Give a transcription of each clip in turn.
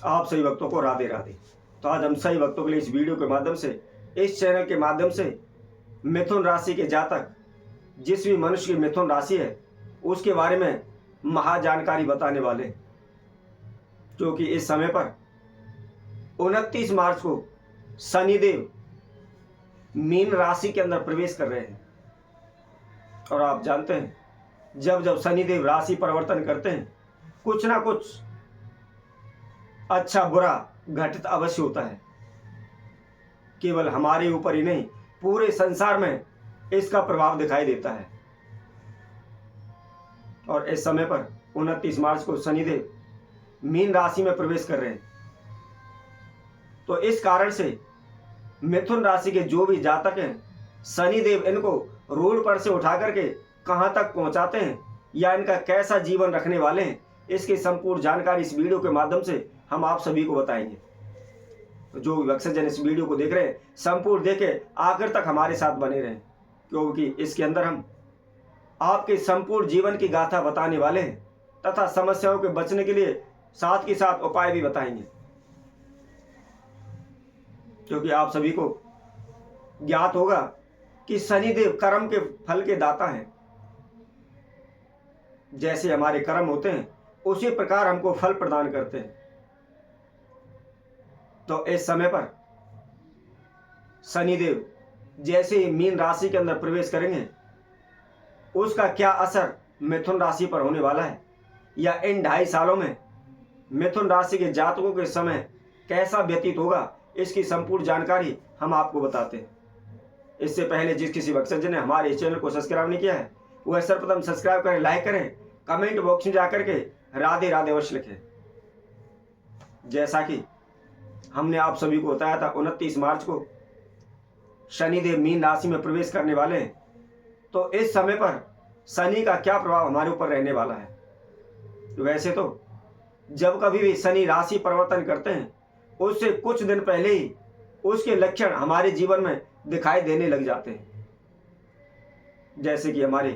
आप सही भक्तों को राधे राधे। तो आज हम सही भक्तों के लिए इस वीडियो के माध्यम से, इस चैनल के माध्यम से मिथुन राशि के जातक, जिस भी मनुष्य की मिथुन राशि है उसके बारे में महा जानकारी बताने वाले हैं। क्योंकि इस समय पर 29 मार्च को शनिदेव मीन राशि के अंदर प्रवेश कर रहे हैं। और आप जानते हैं जब जब शनिदेव राशि परिवर्तन करते हैं कुछ ना कुछ अच्छा बुरा घटित अवश्य होता है। केवल हमारे ऊपर ही नहीं, पूरे संसार में इसका प्रभाव दिखाई देता है। और इस समय पर 29 मार्च को शनिदेव मीन राशि में प्रवेश कर रहे हैं। तो इस कारण से मिथुन राशि के जो भी जातक हैं, शनिदेव इनको रोड पर से उठा करके कहाँ तक पहुंचाते हैं या इनका कैसा जीवन रखने वाले हैं, इसकी संपूर्ण जानकारी इस वीडियो के माध्यम से हम आप सभी को बताएंगे। तो जो भी भक्तजन इस वीडियो को देख रहे हैं संपूर्ण देखे आखिर तक हमारे साथ बने रहें, क्योंकि इसके अंदर हम आपके संपूर्ण जीवन की गाथा बताने वाले हैं तथा समस्याओं के बचने के लिए साथ के साथ उपाय भी बताएंगे। क्योंकि आप सभी को ज्ञात होगा कि शनिदेव कर्म के फल के दाता हैं। जैसे हमारे कर्म होते हैं उसी प्रकार हमको फल प्रदान करते हैं। तो इस समय पर शनिदेव जैसे ही मीन राशि के अंदर प्रवेश करेंगे उसका क्या असर मिथुन राशि पर होने वाला है, या इन 2.5 सालों में मिथुन राशि के जातकों के समय कैसा व्यतीत होगा, इसकी संपूर्ण जानकारी हम आपको बताते हैं। इससे पहले जिस किसी भक्तजन ने हमारे इस चैनल को सब्सक्राइब नहीं किया है वह सर्वप्रथम सब्सक्राइब करें, लाइक करें, कमेंट बॉक्स में जाकर के राधे राधे अवश्य लिखें। जैसा कि हमने आप सभी को बताया था 29 मार्च को शनिदेव मीन राशि में प्रवेश करने वाले हैं। तो इस समय पर शनि का क्या प्रभाव हमारे ऊपर रहने वाला है। वैसे तो जब कभी भी शनि राशि परिवर्तन करते हैं उससे कुछ दिन पहले ही उसके लक्षण हमारे जीवन में दिखाई देने लग जाते हैं। जैसे कि हमारे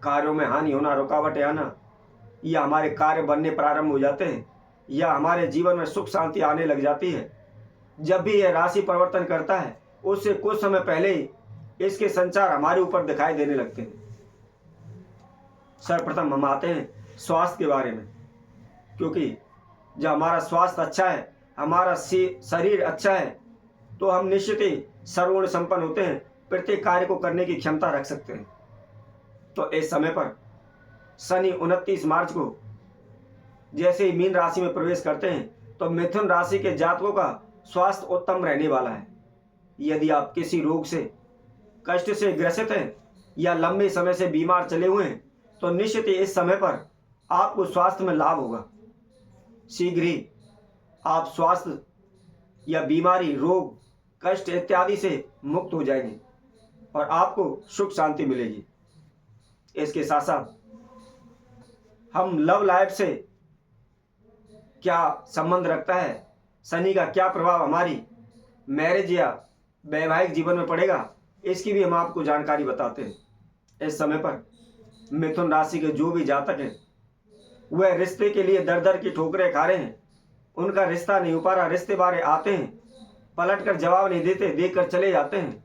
कार्यों में हानि होना, रुकावटें आना, या हमारे कार्य बनने प्रारंभ हो जाते हैं, या हमारे जीवन में सुख शांति आने लग जाती है। जब भी यह राशि परिवर्तन करता है उससे कुछ समय पहले ही इसके संचार हमारे ऊपर दिखाई देने लगते हैं। सर्वप्रथम हम आते हैं स्वास्थ्य के बारे में। क्योंकि जब हमारा स्वास्थ्य अच्छा है, हमारा शरीर अच्छा है, तो हम निश्चित ही सर्वगुण संपन्न होते हैं, प्रत्येक कार्य को करने की क्षमता रख सकते हैं। तो इस समय पर शनि 29 मार्च को जैसे ही मीन राशि में प्रवेश करते हैं तो मिथुन राशि के जातकों का स्वास्थ्य उत्तम रहने वाला है। यदि आप किसी रोग से, कष्ट से ग्रसित हैं या लंबे समय से बीमार चले हुए हैं तो निश्चित ही इस समय पर आपको स्वास्थ्य में लाभ होगा। शीघ्र ही आप स्वास्थ्य या बीमारी, रोग, कष्ट इत्यादि से मुक्त हो जाएंगे और आपको सुख शांति मिलेगी। इसके साथ साथ हम लव लाइफ से क्या संबंध रखता है, शनि का क्या प्रभाव हमारी मैरिज या वैवाहिक जीवन में पड़ेगा, इसकी भी हम आपको जानकारी बताते हैं। इस समय पर मिथुन राशि के जो भी जातक हैं वह रिश्ते के लिए दर दर की ठोकरें खा रहे हैं। उनका रिश्ता नहीं हो पा रहा, रिश्ते बारे आते हैं, पलट कर जवाब नहीं देते, देकर चले जाते हैं।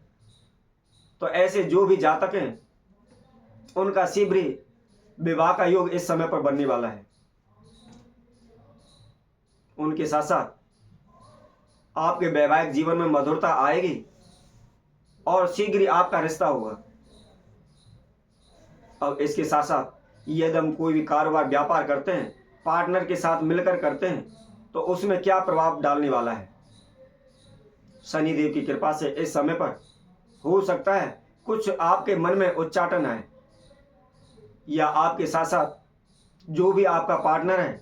तो ऐसे जो भी जातक हैं उनका शीघ्र ही विवाह का योग इस समय पर बनने वाला है। उनके साथ साथ आपके वैवाहिक जीवन में मधुरता आएगी और शीघ्र ही आपका रिश्ता होगा। अब इसके साथ साथ यदि हम कोई भी कारोबार व्यापार करते हैं, पार्टनर के साथ मिलकर करते हैं, तो उसमें क्या प्रभाव डालने वाला है। शनिदेव की कृपा से इस समय पर हो सकता है कुछ आपके मन में उच्चाटन आए, या आपके साथ साथ जो भी आपका पार्टनर है,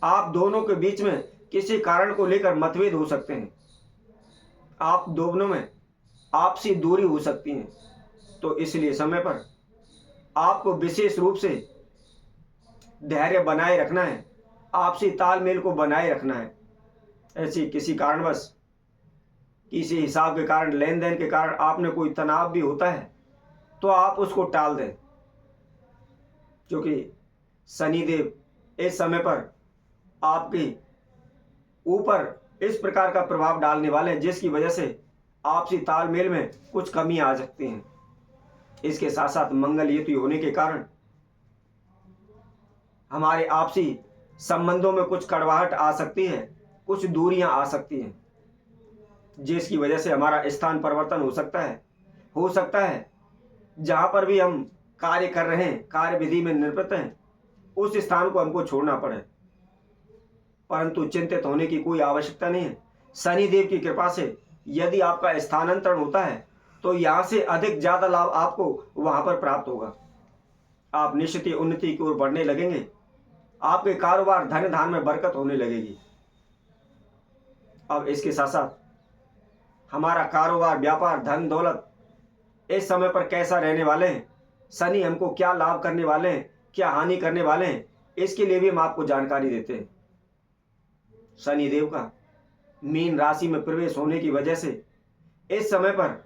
आप दोनों के बीच में किसी कारण को लेकर मतभेद हो सकते हैं, आप दोनों में आपसी दूरी हो सकती है। तो इसलिए समय पर आपको विशेष रूप से धैर्य बनाए रखना है, आपसी तालमेल को बनाए रखना है। ऐसी किसी कारणवश, किसी हिसाब के कारण, लेन देन के कारण आपने कोई तनाव भी होता है तो आप उसको टाल दें। क्योंकि शनिदेव इस समय पर आपकी ऊपर इस प्रकार का प्रभाव डालने वाले हैं जिसकी वजह से आपसी तालमेल में कुछ कमी आ सकती है। इसके साथ साथ मंगल युति होने के कारण हमारे आपसी संबंधों में कुछ कड़वाहट आ सकती है, कुछ दूरियां आ सकती हैं, जिसकी वजह से हमारा स्थान परिवर्तन हो सकता है जहां पर भी हम कार्य कर रहे हैं, कार्य विधि में निरत हैं, उस स्थान को हमको छोड़ना पड़े। परंतु चिंतित होने की कोई आवश्यकता नहीं है। शनिदेव की कृपा से यदि आपका स्थानांतरण होता है तो यहां से अधिक ज्यादा लाभ आपको वहां पर प्राप्त होगा। आप निश्चित ही उन्नति की ओर बढ़ने लगेंगे। आपके कारोबार धन धान में बरकत होने लगेगी। अब इसके साथ साथ हमारा कारोबार, व्यापार, धन दौलत इस समय पर कैसा रहने वाले हैं, शनि हमको क्या लाभ करने वाले हैं, क्या हानि करने वाले हैं, इसके लिए भी हम आपको जानकारी देते हैं। शनिदेव का मीन राशि में प्रवेश होने की वजह से इस समय पर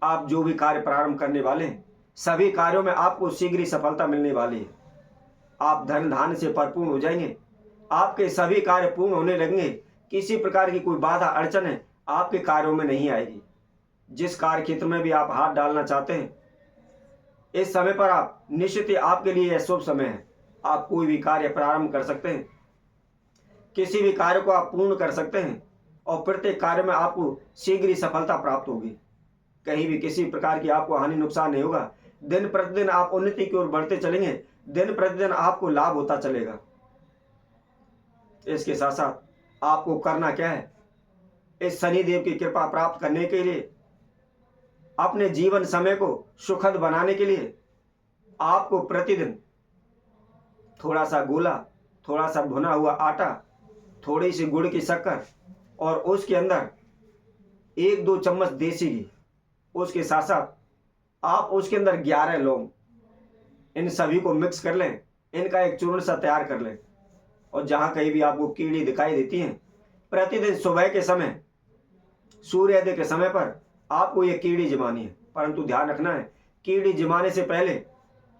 आप जो भी कार्य प्रारंभ करने वाले हैं, सभी कार्यों में आपको शीघ्र ही सफलता मिलने वाली है। आप धन धान्य से परिपूर्ण हो जाएंगे। आपके सभी कार्य पूर्ण होने लगेंगे। किसी प्रकार की कोई बाधा अड़चन है आपके कार्यों में नहीं आएगी। जिस कार्य क्षेत्र में भी आप हाथ डालना चाहते हैं, इस समय पर आप निश्चित ही आपके लिए यह शुभ समय है। आप कोई भी कार्य प्रारंभ कर सकते हैं, किसी भी कार्य को आप पूर्ण कर सकते हैं और प्रत्येक कार्य में आपको शीघ्र ही सफलता प्राप्त होगी। कहीं भी किसी प्रकार की आपको हानि नुकसान नहीं होगा। दिन प्रतिदिन आप उन्नति की ओर बढ़ते चलेंगे। दिन प्रतिदिन आपको लाभ होता चलेगा। इसके साथ साथ आपको करना क्या है, इस शनिदेव की कृपा प्राप्त करने के लिए, अपने जीवन समय को सुखद बनाने के लिए आपको प्रतिदिन थोड़ा सा गोला, थोड़ा सा भुना हुआ आटा, थोड़ी सी गुड़ की शक्कर और उसके अंदर 1-2 चम्मच देसी घी, उसके साथ साथ आप उसके अंदर 11 लौंग, इन सभी को मिक्स कर लें। इनका एक चूर्ण सा तैयार कर लें और जहां कहीं भी आपको कीड़ी दिखाई देती हैं, प्रतिदिन सुबह के समय, सूर्योदय के समय पर आपको ये कीड़ी जमानी है। परंतु ध्यान रखना है, कीड़ी जमाने से पहले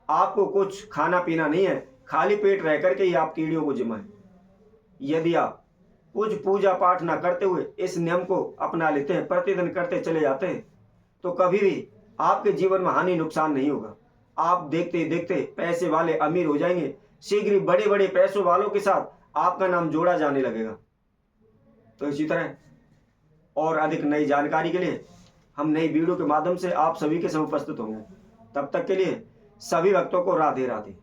आपको कुछ खाना पीना नहीं है। खाली पेट रह करके ही आप कीड़ियों को जमाएं। यदि आप कुछ पूजा पाठ ना करते हुए इस नियम को अपना लेते हैं, प्रतिदिन करते चले जाते हैं, तो कभी भी आपके जीवन में हानि नुकसान नहीं होगा। आप देखते ही देखते पैसे वाले अमीर हो जाएंगे। शीघ्र ही बड़े बड़े पैसों वालों के साथ आपका नाम जोड़ा जाने लगेगा। तो इसी तरह और अधिक नई जानकारी के लिए हम नई वीडियो के माध्यम से आप सभी के समक्ष उपस्थित होंगे। तब तक के लिए सभी भक्तों को राधे राधे।